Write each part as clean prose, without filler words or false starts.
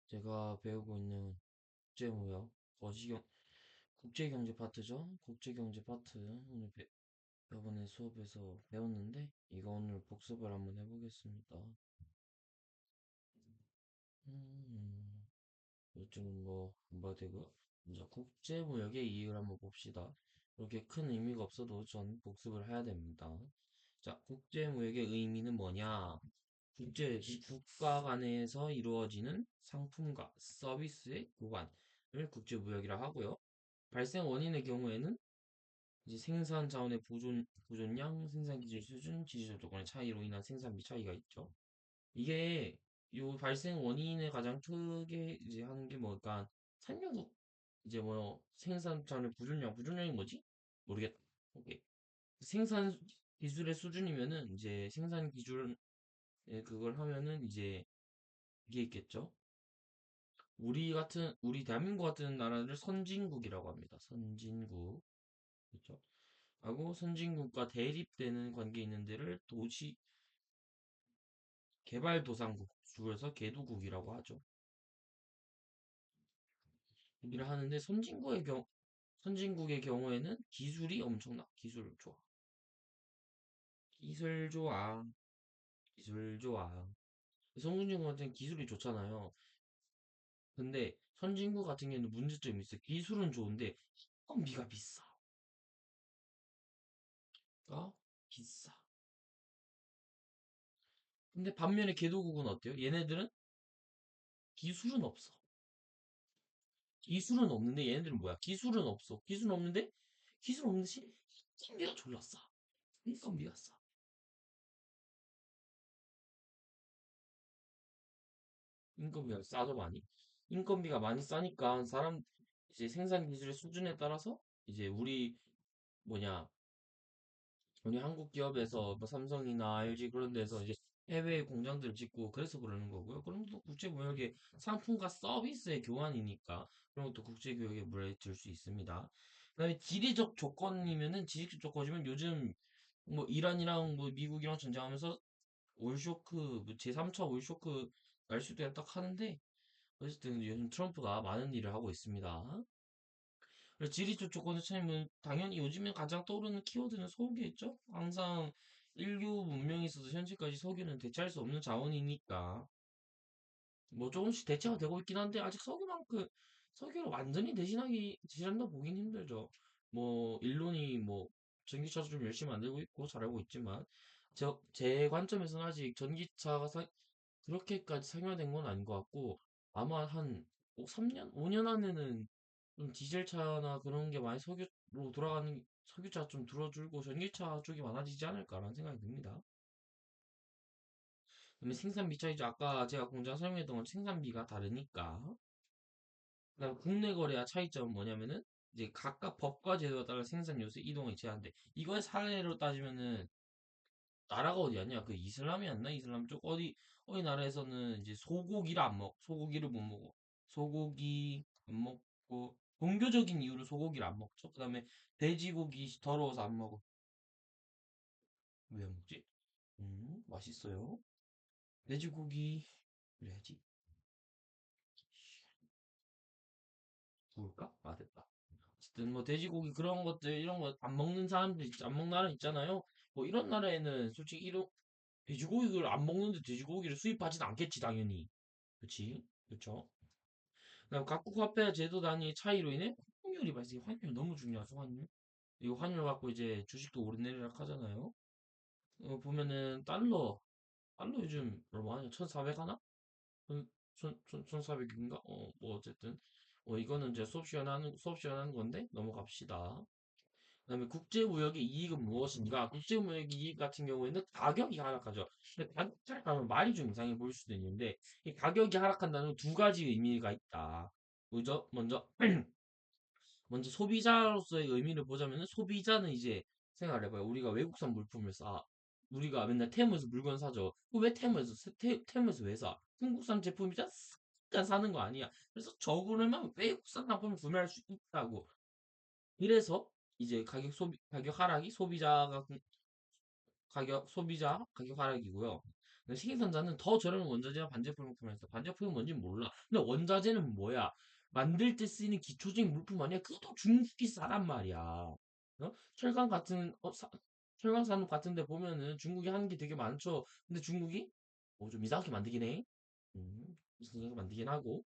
제가 배우고 있는 국제무역, 거시경, 국제경제 파트죠? 국제경제 파트. 오늘 저번에 수업에서 배웠는데, 이거 오늘 복습을 한번 해보겠습니다. 음, 요즘 안 봐도 되고요. 먼저 국제무역의 이익을 한번 봅시다. 이렇게 큰 의미가 없어도 전 복습을 해야 됩니다. 자, 국제무역의 의미는 뭐냐? 국가 간에서 이루어지는 상품과 서비스의 교환을 국제무역이라 하고요. 발생 원인의 경우에는 이제 생산 자원의 보존량, 생산 기술 수준, 지질 조건의 차이로 인한 생산비 차이가 있죠. 이게 요 발생 원인에 가장 크게 이제 하는 게 뭐니까 산유국 이제 생산 자원의 부존량이 뭐지? 모르겠다. 오케이. 생산 기술의 수준이면은 이제 생산 기준 그걸 하면은 이제 이게 있겠죠. 우리 대한민국 같은 나라를 선진국이라고 합니다. 선진국. 그렇죠? 하고 선진국과 대립되는 관계에 있는 데를 도시 개발도상국, 줄여서 개도국이라고 하죠. 얘기를 하는데 선진국의 경우에는 기술이 엄청나. 기술 좋아. 기술 좋아. 기술 좋아. 선진국 같은 경우는 기술이 좋잖아요. 근데 선진국 같은 경우는 문제점이 있어. 기술은 좋은데 인건비가 비싸. 어? 비싸. 근데 반면에 개도국은 어때요? 얘네들은 기술은 없어. 기술은 없는데 얘네들은 뭐야? 기술은 없어. 기술 없는 시 인건비가 졸라 싸. 인건비가 싸. 인건비가 싸죠 많이. 인건비가 많이 싸니까 이제 생산 기술의 수준에 따라서 이제 뭐냐 우리 한국 기업에서 뭐 삼성이나 LG 그런 데서 이제 해외에 공장들을 짓고 그래서 그러는 거고요. 그럼 또 국제무역의 상품과 서비스의 교환이니까 그런 것도 국제교역에 물에 들 수 있습니다. 그다음에 지리적 조건이면 요즘 뭐 이란이랑 뭐 미국이랑 전쟁하면서 올쇼크 뭐 제3차 올쇼크 날 수도 있다 딱 하는데 어쨌든 요즘 트럼프가 많은 일을 하고 있습니다. 그래서 지리적 조건의 차이면 당연히 요즘에 가장 떠오르는 키워드는 석유겠죠? 항상 인류 문명이 있어서 현재까지 석유는 대체할 수 없는 자원이니까 뭐 조금씩 대체가 되고 있긴 한데 아직 석유를 완전히 대신한다 보긴 힘들죠. 뭐 일론이 뭐 전기차도 좀 열심히 만들고 있고 잘하고 있지만 제 관점에서는 아직 그렇게까지 상용화된 건 아닌 것 같고 아마 한 3년, 5년 안에는 좀 디젤차나 그런 게 많이 석유로 돌아가는 석유차 좀 줄어들고 전기차 쪽이 많아지지 않을까라는 생각이 듭니다. 그러면 생산비 차이죠. 아까 제가 공장 설명했던 건 생산비가 다르니까. 그다음 국내 거래와 차이점은 뭐냐면은 이제 각각 법과 제도에 따라 생산 요소 이동이 제한돼. 이거의 사례로 따지면은 나라가 어디였냐? 그 이슬람이었나? 이슬람 쪽 어디 나라에서는 이제 소고기를 못 먹어. 소고기 안 먹고 종교적인 이유로 소고기를 안 먹죠. 그다음에 돼지고기 더러워서 안 먹어. 왜 안 먹지? 맛있어요. 돼지고기 그래야지. 구울까? 아 됐다. 어쨌든 뭐 돼지고기 그런 것들 이런 거 안 먹는 안 먹는 나라 있잖아요. 뭐 이런 나라에는 솔직히 이런 돼지고기를 안 먹는데 돼지고기를 수입하진 않겠지 당연히. 그치? 그쵸? 그다음 각국 화폐 제도 단위의 차이로 인해 환율이 발생. 환율 너무 중요하죠, 환율. 이거 환율 갖고 이제 주식도 오르내리락 하잖아요. 보면은 달러 요즘 얼마냐? 1,400 하나? 1,400인가? 뭐 어쨌든 이거는 이제 수업 시간에 하는 건데 넘어갑시다. 그다음에 국제무역의 이익은 무엇인가? 국제무역의 이익 같은 경우에는 가격이 하락하죠. 근데 가격이 하락하면 말이 좀 이상해 보일 수도 있는데 이 가격이 하락한다는 두 가지 의미가 있다. 먼저 소비자로서의 의미를 보자면은 소비자는 이제 생각해봐요. 우리가 외국산 물품을 사. 우리가 맨날 테무에서 물건 사죠. 왜 테무에서 왜 사? 중국산 제품이잖아. 그러니까 사는 거 아니야. 그래서 적으려면 외국산 상품을 구매할 수 있다고. 그래서 이제 가격 하락이 소비자 가격 하락이고요. 근데 생산자는 더 저렴한 원자재와 반제품을 구매했어. 반제품이 뭔지 몰라. 근데 원자재는 뭐야? 만들 때 쓰이는 기초적인 물품 아니야? 그것도 중국이 싸단 말이야. 철강 같은 철강 산업 같은 데 보면은 중국이 하는 게 되게 많죠. 근데 중국이 좀 이상하게 만들긴 해. 이상하게 만들긴 하고.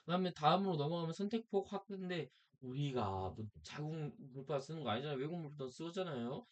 그다음에 다음으로 넘어가면 선택폭 확대인데 우리가 뭐 자국 물품 쓰는 거 아니잖아요. 외국 물품 쓰잖아요.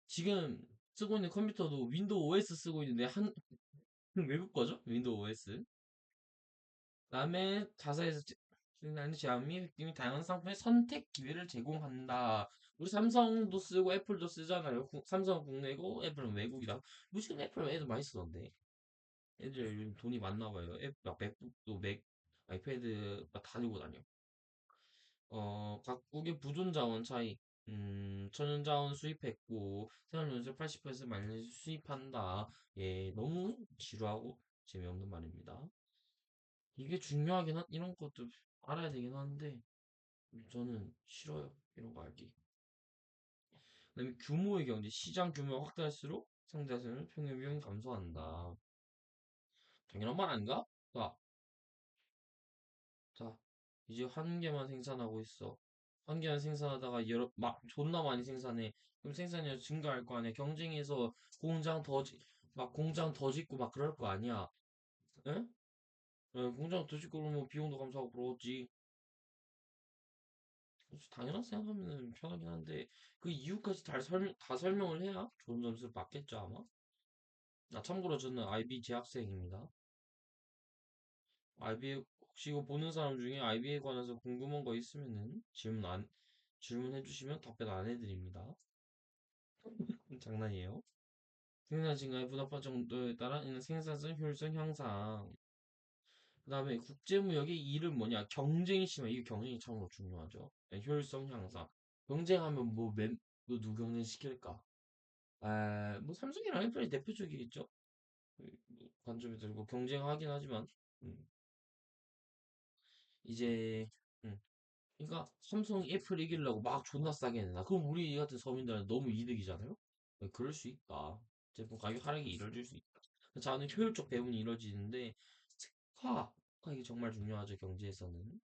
지금 쓰고 있는 컴퓨터도 윈도우 OS 쓰고 있는데 외국 거죠? 윈도우 OS. 그다음에 자사에서 진행하는 제한 및 획득 다양한 상품의 선택 기회를 제공한다. 우리 삼성도 쓰고 애플도 쓰잖아요. 삼성은 국내고 애플은 외국이다. 요즘 애플은 애들 많이 쓰던데. 애들 요즘 돈이 많나 봐요. 막 맥북도 아이패드 막다 들고 다녀. 각국의 부존 자원 차이. 천연 자원 수입했고 생활용수 80% 마이너스 수입한다. 예, 너무 지루하고 재미없는 말입니다. 이게 이런 것도 알아야 되긴 하는데 저는 싫어요. 이런 거 알기. 그다음에 규모의 경제, 시장 규모가 확대할수록 상대하는 평균 비용 감소한다. 당연한 말 아닌가? 자, 자, 이제 한 개만 생산하고 있어. 한 개만 생산하다가 막 존나 많이 생산해. 그럼 생산량이 증가할 거 아니야. 경쟁해서 공장 더 짓고 막 그럴 거 아니야. 응? 공장 더 짓고 그러면 비용도 감소하고 그러지. 그렇지, 당연한 생각하면 편하긴 한데 그 이유까지 다 설명을 해야 좋은 점수를 받겠죠 아마. 참고로 저는 IB 재학생입니다. IB에 혹시 이거 보는 사람 중에 IB에 관해서 궁금한 거 있으면은 질문해 주시면 답변 안 해드립니다. 장난이에요. 생산 증가의 분업화 정도에 따라 있는 생산성 효율성 향상. 그다음에 국제무역의 이름 뭐냐? 경쟁이 심해. 이게 경쟁이 참으로 중요하죠. 네, 효율성 향상. 경쟁하면 뭐 누구 경쟁시킬까? 뭐 삼성이랑 애플이 대표적이겠죠. 뭐 관점이 들고 경쟁하긴 하지만 음, 이제 음, 그러니까 삼성이 애플 이기려고 막 존나 싸게 내나 그럼 우리 같은 서민들은 너무 이득이잖아요. 그럴 수 있다. 제품 가격 하락이 이뤄질 수 있다. 저는 효율적 배분이 이루어지는데 특화가 이게 정말 중요하죠 경제에서는.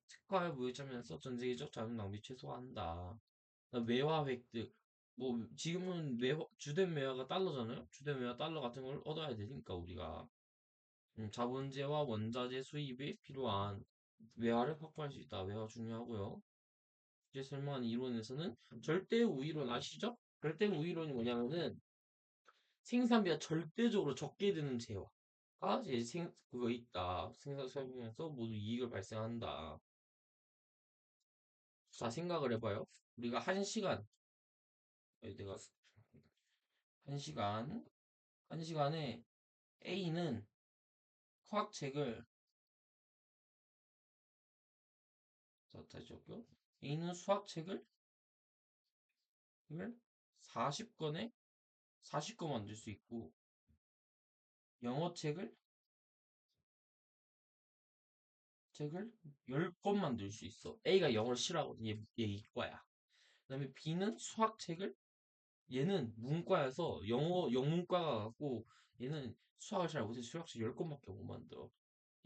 특화의 무역점에서 전세계적 자원 낭비 최소화한다. 외화 획득. 뭐 지금은 주된 매화가 달러잖아요. 주된 매화 달러 같은 걸 얻어야 되니까 우리가 자본재와 원자재 수입이 필요한 외화를 확보할 수 있다. 외화 중요하고요. 이제 설명한 이론에서는 절대 우위론 아시죠? 절대 우위론이 뭐냐면은 생산비가 절대적으로 적게 드는 재화가 이제 그거 있다. 생산 설명에서 모두 이익을 발생한다. 자, 생각을 해봐요. 우리가 한 시간, 내가 한 시간, 한 시간에 A는 화학책을, 자, 다시 적요. A는 수학책을 40권에 40권 만들 수 있고, 영어책을 10권 만들 수 있어. A가 영어를 싫어하거든. 얘 이과야. 그다음에 B는 수학책을 얘는 문과여서 영문과가 갖고 얘는 수학을 잘 못해서 수학책 10권밖에 못 만들어.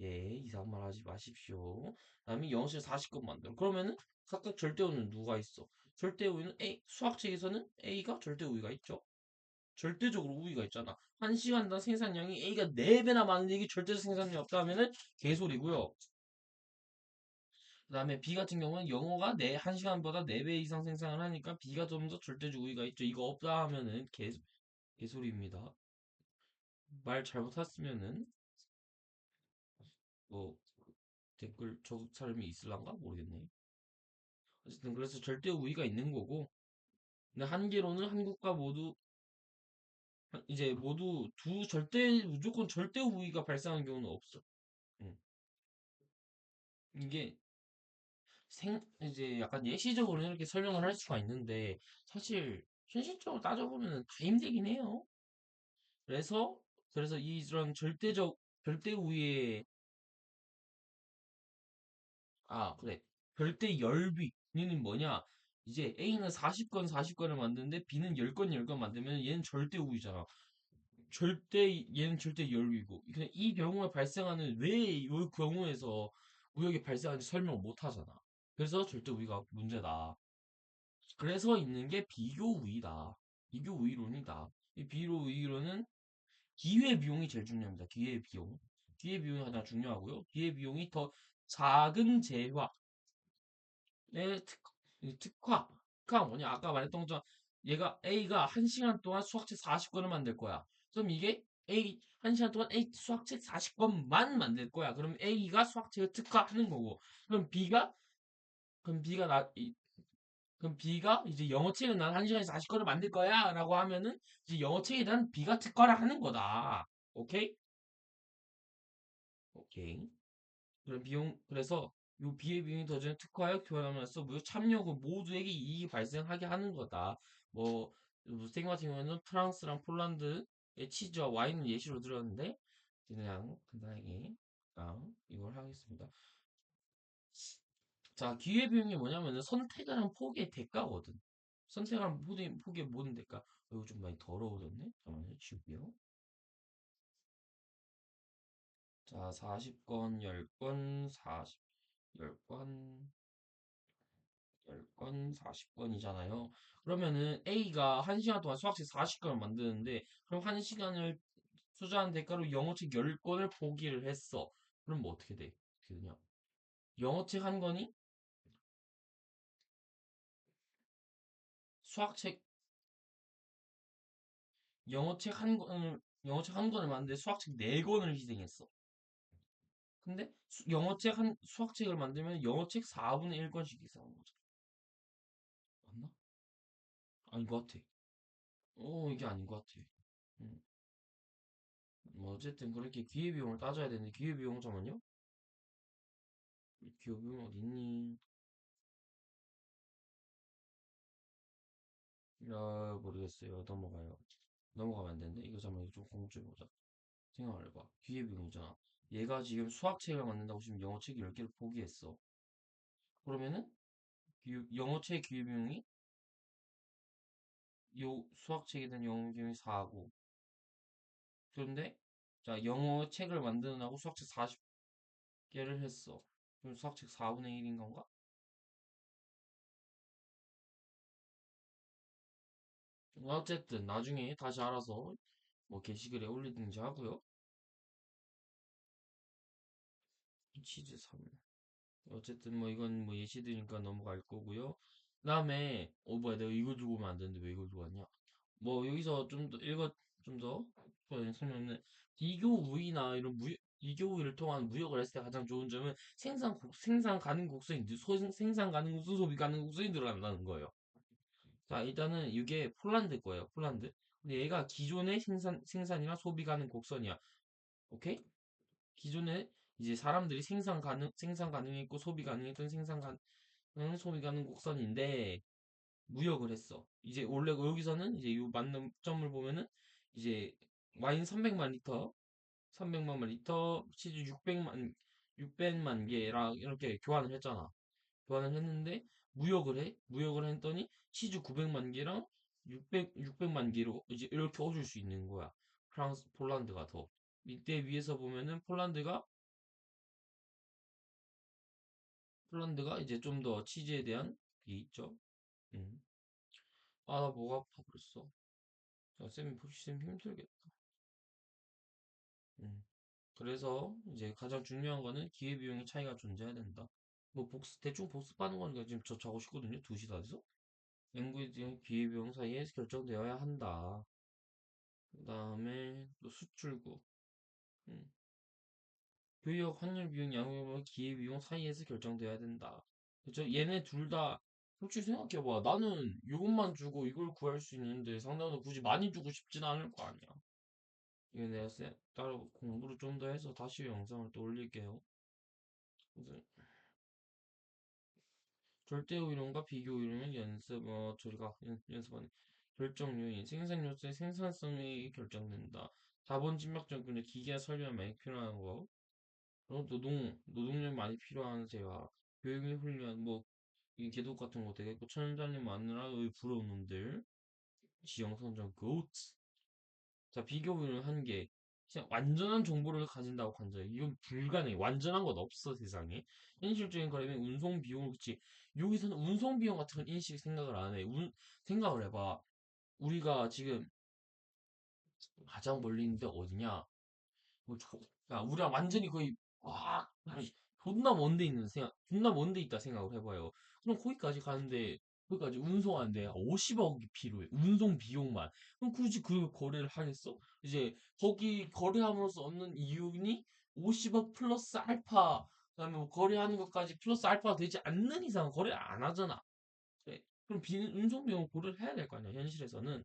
예, 이상한 말 하지 마십시오. 그다음에 영어책 40권 만들어. 그러면은 각각 절대우는 누가 있어? 절대우위는 수학책에서는 A가 절대우위가 있죠. 절대적으로 우위가 있잖아. 한 시간당 생산량이 A가 4배나 많은데 이게 절대적 생산량이 없다 하면은 개소리고요. 그 다음에 B 같은 경우는 영어가 한 시간보다 4배 이상 생산을 하니까 B가 좀 더 절대적 우위가 있죠. 이거 없다 하면은 개소리입니다. 말 잘못했으면은 뭐 댓글 저 사람이 있을란가 모르겠네. 어쨌든 그래서 절대 우위가 있는 거고 근데 한계로는 한국과 모두 이제 모두 무조건 절대 우위가 발생하는 경우는 없어. 응. 이게 이제 약간 예시적으로 이렇게 설명을 할 수가 있는데 사실 현실적으로 따져보면 다 힘들긴 해요. 그래서 이런 절대 우위의 그래 절대 열비는 뭐냐? 이제 A는 40건 40건을 만드는데 B는 10건 10건 만들면 얘는 절대 우위잖아. 얘는 절대 열이고. 그냥 이 경우에 발생하는 왜 이 경우에서 우역이 발생하는지 설명을 못 하잖아. 그래서 절대 우위가 문제다. 그래서 있는 게 비교 우위다. 비교 우위론이다. 이 비교 우위론은 기회 비용이 제일 중요합니다. 기회 비용. 기회 비용이 가장 중요하고요. 기회 비용이 더 작은 재화의 특화. 특화가 뭐냐? 아까 말했던 것처럼 얘가 A가 1시간 동안 수학책 40권을 만들 거야. 그럼 이게 1시간 동안 A 수학책 40권만 만들 거야. 그럼 A가 수학책을 특화하는 거고. 그럼 B가 그럼 B가 나 이- 그럼 B가 이제 영어책은 난 1시간에 40권을 만들 거야 라고 하면은 이제 영어책에 대한 B가 특화를 하는 거다. 오케이? 오케이. 그래서 요 비의 비용이 더 전에 특화하여 교환하면서 무역 참여국 모두에게 이익이 발생하게 하는 거다. 뭐, 스테이크 같은 경우에는 프랑스랑 폴란드의 치즈와 와인을 예시로 들었는데, 그냥 간단하게, 이걸 하겠습니다. 자, 기회비용이 뭐냐면은 선택을 한 포기의 대가거든. 선택을 한 포기의 모든 대가. 이거 좀 많이 더러워졌네? 잠깐만요, 지울게요. 자, 40건, 10건, 10건, 10건, 40건이잖아요. 그러면은 A가 1시간 동안 수학책 40건을 만드는데, 그럼 1시간을 투자한 대가로 영어책 10권을 포기를 했어. 그럼 뭐 어떻게 돼? 어떻게 되냐? 영어책 한 권이 수학책, 영어책 한 권을 만드는데 수학책 4권을 희생했어. 근데 수학책을 만들면 영어책 4분의 1권씩 희생한 거죠. 맞나? 아닌 것 같아. 이게 아닌 것 같아. 음. 뭐 어쨌든 그렇게 기회비용을 따져야 되는데 기회비용 잠깐만요. 기회비용 어디 있니? 모르겠어요. 넘어가요. 넘어가면 안 되는데 이거 잠깐만 이거 좀 공부 좀 해보자. 생각을 해봐. 기회비용이잖아. 얘가 지금 수학책을 만든다고 지금 영어책 10개를 포기했어. 그러면은 영어책 기회비용이 요 수학책에 대한 영어 비용이 4고 그런데 자 영어책을 만드느라고 수학책 40개를 했어. 그럼 수학책 4분의 1인 건가? 어쨌든 나중에 다시 알아서 뭐 게시글에 올리든지 하고요. 치즈 3. 어쨌든 뭐 이건 뭐 예시드니까 넘어갈 거고요. 그다음에 뭐야 내가 이걸 두고 오면 안 되는데 왜 이걸 두고 왔냐? 뭐 여기서 좀 더 좀더 설명은 비교 우위나 이런 비교 우위를 통한 무역을 했을 때 가장 좋은 점은 생산 가능 곡선이 생산 가능 곡선 소비 가능 곡선이 늘어난다는 거예요. 자 일단은 이게 폴란드 거예요. 폴란드. 근데 얘가 기존의 생산이나 소비 가능 곡선이야. 오케이? 기존에 이제 사람들이 생산 가능했고 소비 가능했던 소비 가능 곡선인데 무역을 했어. 이제 원래 여기서는 이제 이 만점을 보면은 이제 와인 300만 리터, 치즈 600만 개랑 이렇게 교환을 했잖아. 교환을 했는데 무역을 했더니 치즈 900만 개랑 600만 개로 이제 이렇게 얻을 수 있는 거야. 폴란드가 더. 이때 위에서 보면은 폴란드가 이제 좀 더 치즈에 대한 게 있죠. 음. 아, 나 목 아파 벌써. 자, 쌤 힘들겠다. 음. 그래서 이제 가장 중요한 거는 기회비용의 차이가 존재해야 된다. 뭐 대충 복습하는 거니까 지금 저 적으시거든요. 2시 다 돼서. 랭귀지와 기회비용 사이에 결정되어야 한다. 그 다음에 또 수출국. 음. 교역 환율 비용 양육과 기회비용 사이에서 결정되어야 된다. 그죠? 얘네 둘 다 솔직히 생각해봐. 나는 이것만 주고 이걸 구할 수 있는데 상대방도 굳이 많이 주고 싶진 않을 거 아니야. 이거 내가 따로 공부를 좀 더 해서 다시 영상을 또 올릴게요. 그래서 절대오 이론과 비교 이론은 저리가 연습하는 결정 요인, 생산 요소의 생산성이 결정된다. 자본 집약 전근에 기계와 설비가 많이 필요한 거, 노동력 많이 필요한 재화, 교육이 훈련, 뭐 이 개독 같은 거 되겠고, 천연달님 마누라의 부러운 놈들, 지형선정 고트. 자, 비교를 한 게, 진짜 완전한 정보를 가진다고 간다. 이건 불가능해. 완전한 건 없어, 세상에. 현실적인 거라면 운송 비용을, 그치. 여기서는 운송 비용 같은 건 인식 생각을 안 해. 생각을 해봐. 우리가 지금 가장 멀리 있는데 어디냐? 야, 우리랑 완전히 거의, 와, 아니, 존나 먼데 있다 생각을 해봐요. 그럼 거기까지 가는데, 거기까지 운송하는데 50억이 필요해. 운송 비용만. 그럼 굳이 그 거래를 하겠어? 이제, 거기 거래함으로써 얻는 이윤이 50억 플러스 알파, 그다음에 뭐 거래하는 것까지 플러스 알파가 되지 않는 이상 거래를 안 하잖아. 그래. 그럼 운송 비용을 고려를 해야 될 거 아니야, 현실에서는.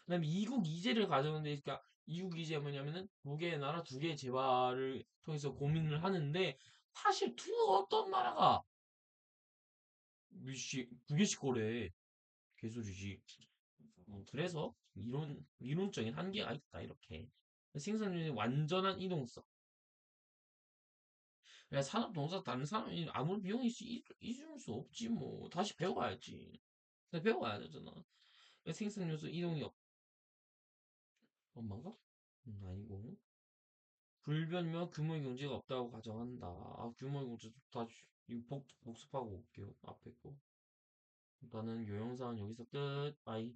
그다음에 이국 이제를 가져오는데, 그러니까 이국 이제 뭐냐면은 두 개의 나라 두 개의 재화를 통해서 고민을 하는데, 사실 어떤 나라가 두 개씩 거래 개소리지. 그래서 이론적인 한계가 있다 이렇게. 생산률의 완전한 이동성. 그냥 산업 동사 다른 사람이 아무리 비용이 있을 수 없지 뭐. 다시 배워야지. 배워야 되잖아. 생산 요소 이동이 엄마가? 아니고. 불변명 규모의 경제가 없다고 가정한다. 아, 규모의 경제 좋다. 이거 복습하고 올게요. 앞에 거. 일단은 요영상은 여기서 끝. 빠이.